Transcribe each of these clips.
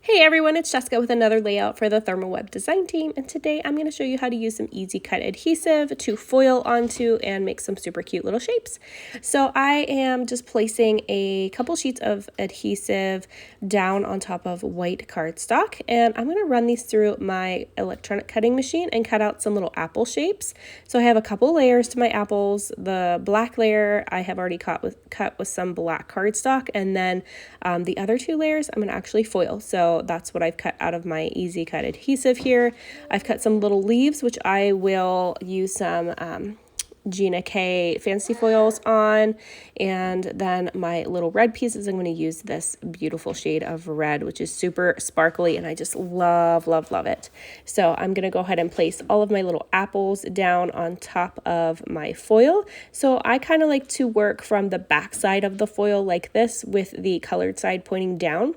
Hey everyone, it's Jessica with another layout for the Therm Web design team, and today I'm going to show you how to use some easy cut adhesive to foil onto and make some super cute little shapes. So I am just placing a couple sheets of adhesive down on top of white cardstock, and I'm going to run these through my electronic cutting machine and cut out some little apple shapes. So I have a couple layers to my apples. The black layer I have already cut with some black cardstock, and then the other two layers I'm going to actually foil. So that's what I've cut out of my easy cut adhesive here. I've cut some little leaves, which I will use some Gina K fancy foils on, and then my little red pieces, I'm going to use this beautiful shade of red, which is super sparkly, and I just love it. So I'm going to go ahead and place all of my little apples down on top of my foil. So I kind of like to work from the back side of the foil like this, with the colored side pointing down.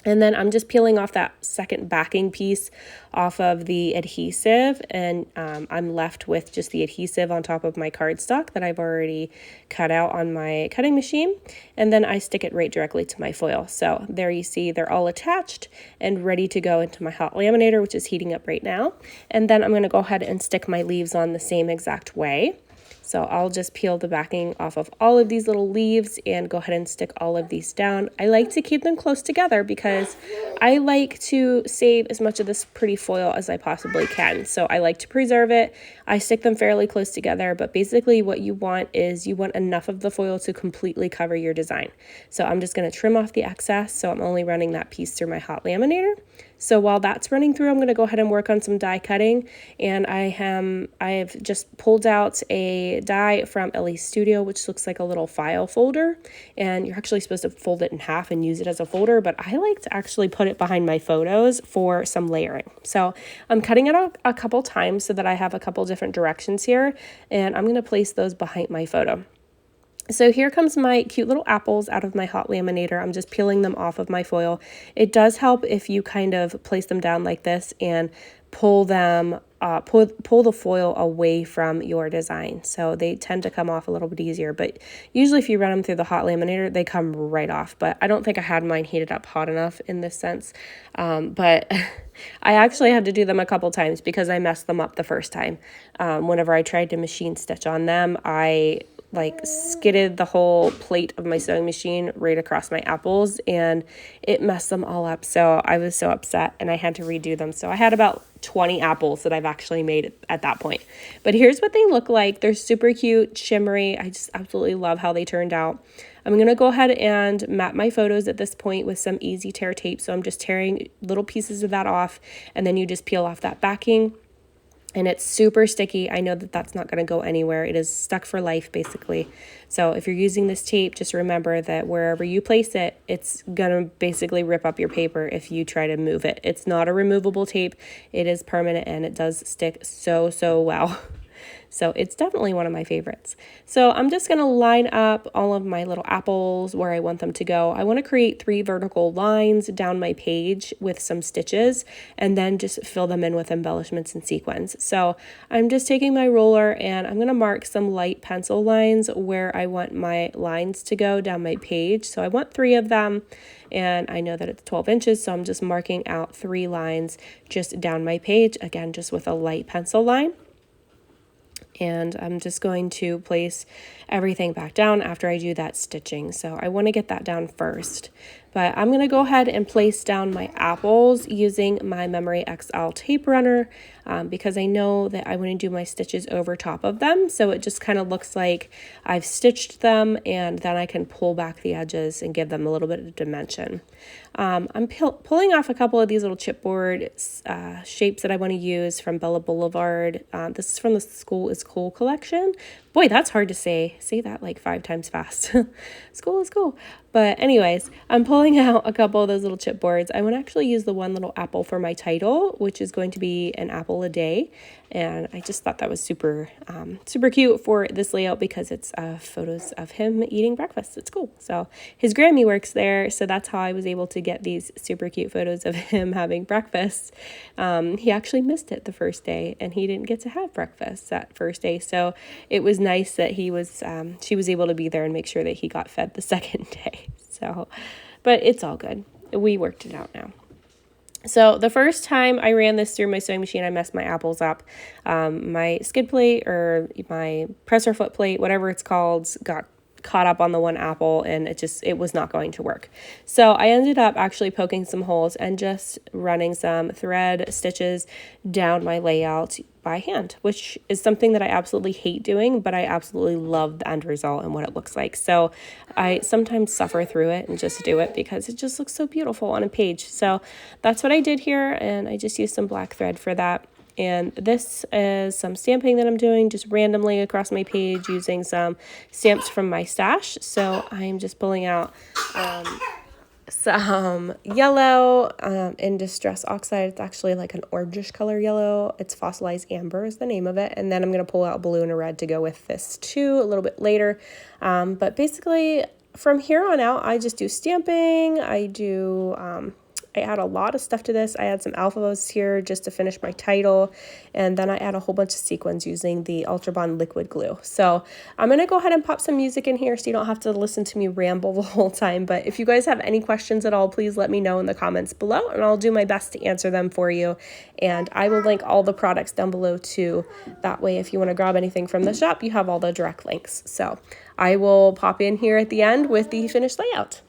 And then I'm just peeling off that second backing piece off of the adhesive, and I'm left with just the adhesive on top of my cardstock that I've already cut out on my cutting machine, and then I stick it right directly to my foil. So there you see they're all attached and ready to go into my hot laminator, which is heating up right now. And then I'm going to go ahead and stick my leaves on the same exact way. So I'll just peel the backing off of all of these little leaves and go ahead and stick all of these down. I like to keep them close together because I like to save as much of this pretty foil as I possibly can. So I like to preserve it. I stick them fairly close together, but basically what you want is you want enough of the foil to completely cover your design. So I'm just going to trim off the excess. So I'm only running that piece through my hot laminator. So while that's running through, I'm going to go ahead and work on some die cutting, and I've just pulled out a die from Elle's Studio, which looks like a little file folder, and you're actually supposed to fold it in half and use it as a folder, but I like to actually put it behind my photos for some layering. So I'm cutting it out a couple times so that I have a couple different directions here, and I'm going to place those behind my photo. So here comes my cute little apples out of my hot laminator. I'm just peeling them off of my foil. It does help if you kind of place them down like this and pull them, pull the foil away from your design. So they tend to come off a little bit easier, but usually if you run them through the hot laminator, they come right off. But I don't think I had mine heated up hot enough in this sense. But I actually had to do them a couple times because I messed them up the first time. Whenever I tried to machine stitch on them, I skidded the whole plate of my sewing machine right across my apples, and it messed them all up. So I was so upset, and I had to redo them. So I had about 20 apples that I've actually made at that point. But here's what they look like. They're super cute, shimmery. I just absolutely love how they turned out. I'm going to go ahead and map my photos at this point with some easy tear tape. So I'm just tearing little pieces of that off, and then you just peel off that backing. And it's super sticky. I know that that's not going to go anywhere. It is stuck for life, basically. So if you're using this tape, just remember that wherever you place it, it's going to basically rip up your paper if you try to move it. It's not a removable tape. It is permanent, and it does stick so well. So it's definitely one of my favorites. So I'm just going to line up all of my little apples where I want them to go. I want to create 3 vertical lines down my page with some stitches, and then just fill them in with embellishments and sequins. So I'm just taking my roller, and I'm going to mark some light pencil lines where I want my lines to go down my page. So I want 3 of them, and I know that it's 12 inches, so I'm just marking out 3 lines just down my page, again, just with a light pencil line. And I'm just going to place everything back down after I do that stitching. So I want to get that down first. But I'm going to go ahead and place down my apples using my Memory XL tape runner because I know that I want to do my stitches over top of them. So it just kind of looks like I've stitched them, and then I can pull back the edges and give them a little bit of dimension. I'm pulling off a couple of these little chipboard shapes that I want to use from Bella Boulevard. This is from the School is Cool collection. Boy, that's hard to say. Say that like 5 times fast. School is cool. But anyways, I'm pulling out a couple of those little chipboards. I want to actually use the one little apple for my title, which is going to be an apple a day. And I just thought that was super cute for this layout because it's photos of him eating breakfast. It's cool. So his Grammy works there. So that's how I was able to get these super cute photos of him having breakfast. He actually missed it the first day, and he didn't get to have breakfast that first day. So it was nice that she was able to be there and make sure that he got fed the second day. So, but it's all good. We worked it out now. So the first time I ran this through my sewing machine, I messed my apples up. My skid plate or my presser foot plate, whatever it's called, got caught up on the one apple, and it was not going to work. So I ended up actually poking some holes and just running some thread stitches down my layout by hand, which is something that I absolutely hate doing, but I absolutely love the end result and what it looks like. So I sometimes suffer through it and just do it because it just looks so beautiful on a page. So that's what I did here, and I just used some black thread for that. And this is some stamping that I'm doing just randomly across my page using some stamps from my stash. So I'm just pulling out some yellow in Distress Oxide. It's actually like an orangish color yellow. It's Fossilized Amber is the name of it. And then I'm going to pull out blue and a red to go with this too a little bit later. But basically from here on out, I just do stamping. I add a lot of stuff to this. I add some alphabets here just to finish my title. And then I add a whole bunch of sequins using the Ultra Bond liquid glue. So I'm going to go ahead and pop some music in here so you don't have to listen to me ramble the whole time. But if you guys have any questions at all, please let me know in the comments below, and I'll do my best to answer them for you. And I will link all the products down below too. That way, if you want to grab anything from the shop, you have all the direct links. So I will pop in here at the end with the finished layout.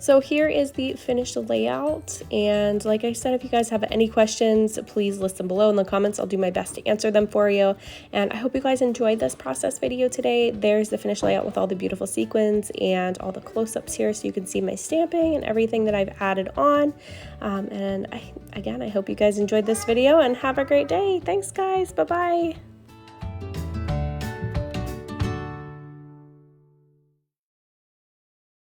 So here is the finished layout, and like I said, if you guys have any questions, please list them below in the comments. I'll do my best to answer them for you, and I hope you guys enjoyed this process video today. There's the finished layout with all the beautiful sequins and all the close-ups here so you can see my stamping and everything that I've added on. And again, I hope you guys enjoyed this video and have a great day. Thanks guys, bye-bye.